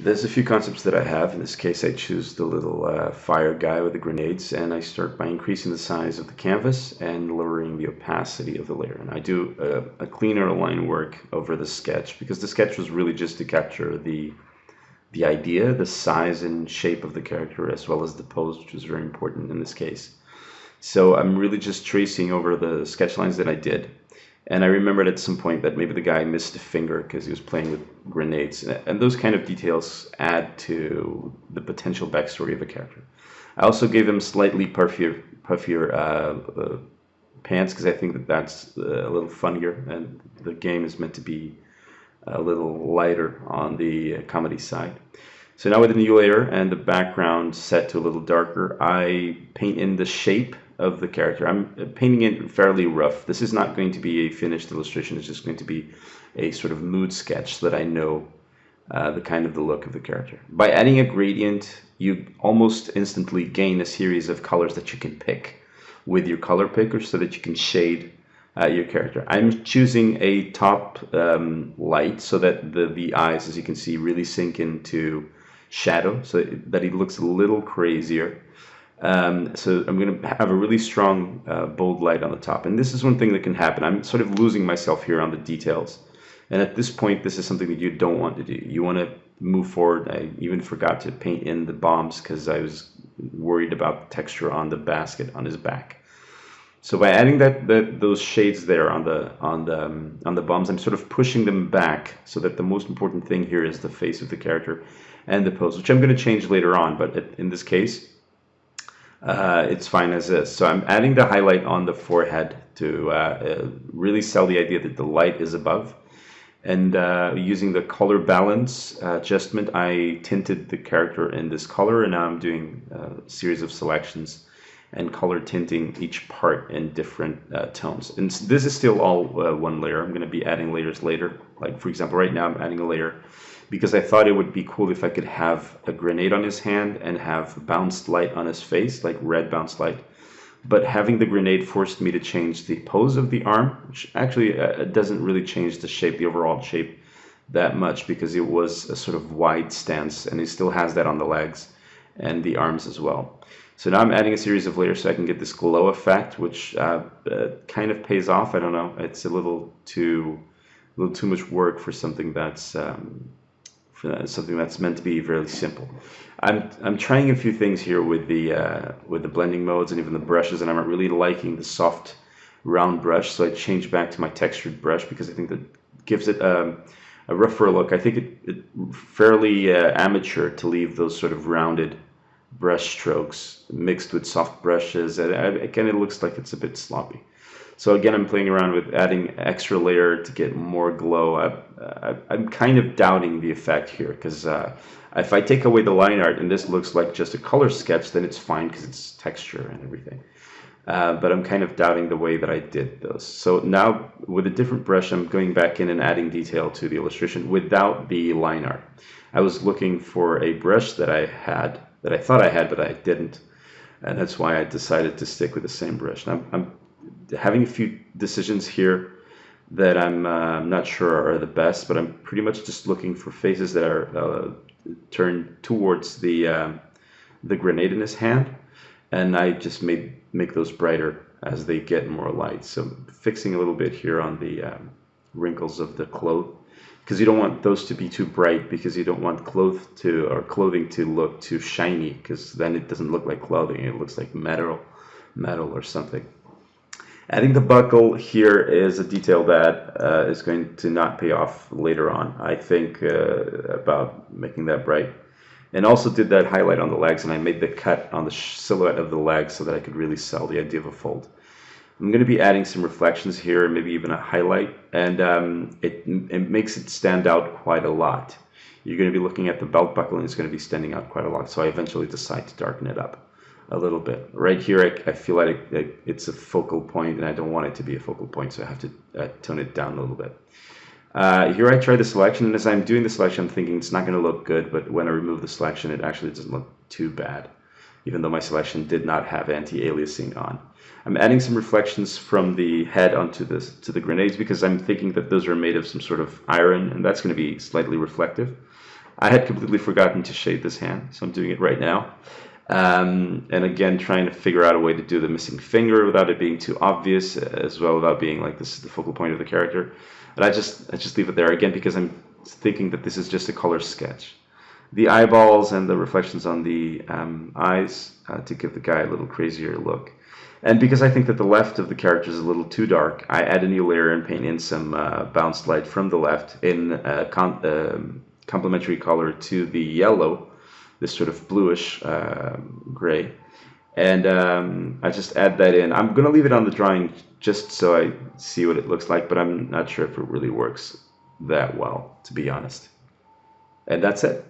There's a few concepts that I have. In this case, I choose the little fire guy with the grenades, and I start by increasing the size of the canvas and lowering the opacity of the layer. And I do a cleaner line work over the sketch, because the sketch was really just to capture the idea, the size and shape of the character, as well as the pose, which was very important in this case. So I'm really just tracing over the sketch lines that I did. And I remembered at some point that maybe the guy missed a finger because he was playing with grenades. And those kind of details add to the potential backstory of a character. I also gave him slightly puffier pants, because I think that that's a little funnier. And the game is meant to be a little lighter on the comedy side. So now with the new layer and the background set to a little darker, I paint in the shape of the character. I'm painting it fairly rough. This is not going to be a finished illustration. It's just going to be a sort of mood sketch so that I know the look of the character. By adding a gradient, you almost instantly gain a series of colors that you can pick with your color picker so that you can shade your character. I'm choosing a top light so that the eyes, as you can see, really sink into shadow so that he looks a little crazier. So I'm going to have a really strong bold light on the top, and this is one thing that can happen. I'm sort of losing myself here on the details, and at this point this is something that you don't want to do. You want to move forward. I even forgot to paint in the bombs because I was worried about the texture on the basket on his back. So by adding those shades there on the bombs, I'm sort of pushing them back so that the most important thing here is the face of the character and the pose, which I'm going to change later on, but in this case it's fine as is. So I'm adding the highlight on the forehead to really sell the idea that the light is above. And using the color balance adjustment, I tinted the character in this color, and now I'm doing a series of selections and color tinting each part in different tones. And this is still all one layer. I'm going to be adding layers later. Like, for example, right now I'm adding a layer because I thought it would be cool if I could have a grenade on his hand and have bounced light on his face, like red bounced light. But having the grenade forced me to change the pose of the arm, which actually doesn't really change the shape, the overall shape, that much, because it was a sort of wide stance, and it still has that on the legs and the arms as well. So now I'm adding a series of layers so I can get this glow effect, which kind of pays off. I don't know. It's a little too much work for something that's meant to be fairly simple. I'm trying a few things here with the blending modes and even the brushes, and I'm not really liking the soft round brush. So I changed back to my textured brush because I think that gives it a rougher look. I think it fairly amateur to leave those sort of rounded brush strokes mixed with soft brushes, and again it looks like it's a bit sloppy. So again, I'm playing around with adding extra layer to get more glow. I'm kind of doubting the effect here, because if I take away the line art and this looks like just a color sketch, then it's fine because it's texture and everything. But I'm kind of doubting the way that I did those. So now with a different brush, I'm going back in and adding detail to the illustration without the line art. I was looking for a brush that I thought I had, but I didn't. And that's why I decided to stick with the same brush. Now, I'm having a few decisions here that I'm not sure are the best, but I'm pretty much just looking for faces that are turned towards the grenade in his hand, and I just make those brighter as they get more light. So fixing a little bit here on the wrinkles of the cloth, because you don't want those to be too bright, because you don't want clothing to look too shiny, because then it doesn't look like clothing, it looks like metal or something. Adding the buckle here is a detail that is going to not pay off later on. I think about making that bright. And also did that highlight on the legs, and I made the cut on the silhouette of the legs so that I could really sell the idea of a fold. I'm going to be adding some reflections here, and maybe even a highlight, and it makes it stand out quite a lot. You're going to be looking at the belt buckle, and it's going to be standing out quite a lot, so I eventually decide to darken it up a little bit. Right here, I feel like it's a focal point, and I don't want it to be a focal point, so I have to tone it down a little bit. Here I try the selection, and as I'm doing the selection, I'm thinking it's not going to look good, but when I remove the selection, it actually doesn't look too bad, even though my selection did not have anti-aliasing on. I'm adding some reflections from the head onto to the grenades, because I'm thinking that those are made of some sort of iron, and that's going to be slightly reflective. I had completely forgotten to shade this hand, so I'm doing it right now. And again, trying to figure out a way to do the missing finger without it being too obvious, as well, without being like this is the focal point of the character. And I just leave it there again because I'm thinking that this is just a color sketch. The eyeballs and the reflections on the eyes to give the guy a little crazier look. And because I think that the left of the character is a little too dark, I add a new layer and paint in some bounced light from the left in complementary color to the yellow, this sort of bluish gray. And I just add that in. I'm going to leave it on the drawing just so I see what it looks like, but I'm not sure if it really works that well, to be honest. And that's it.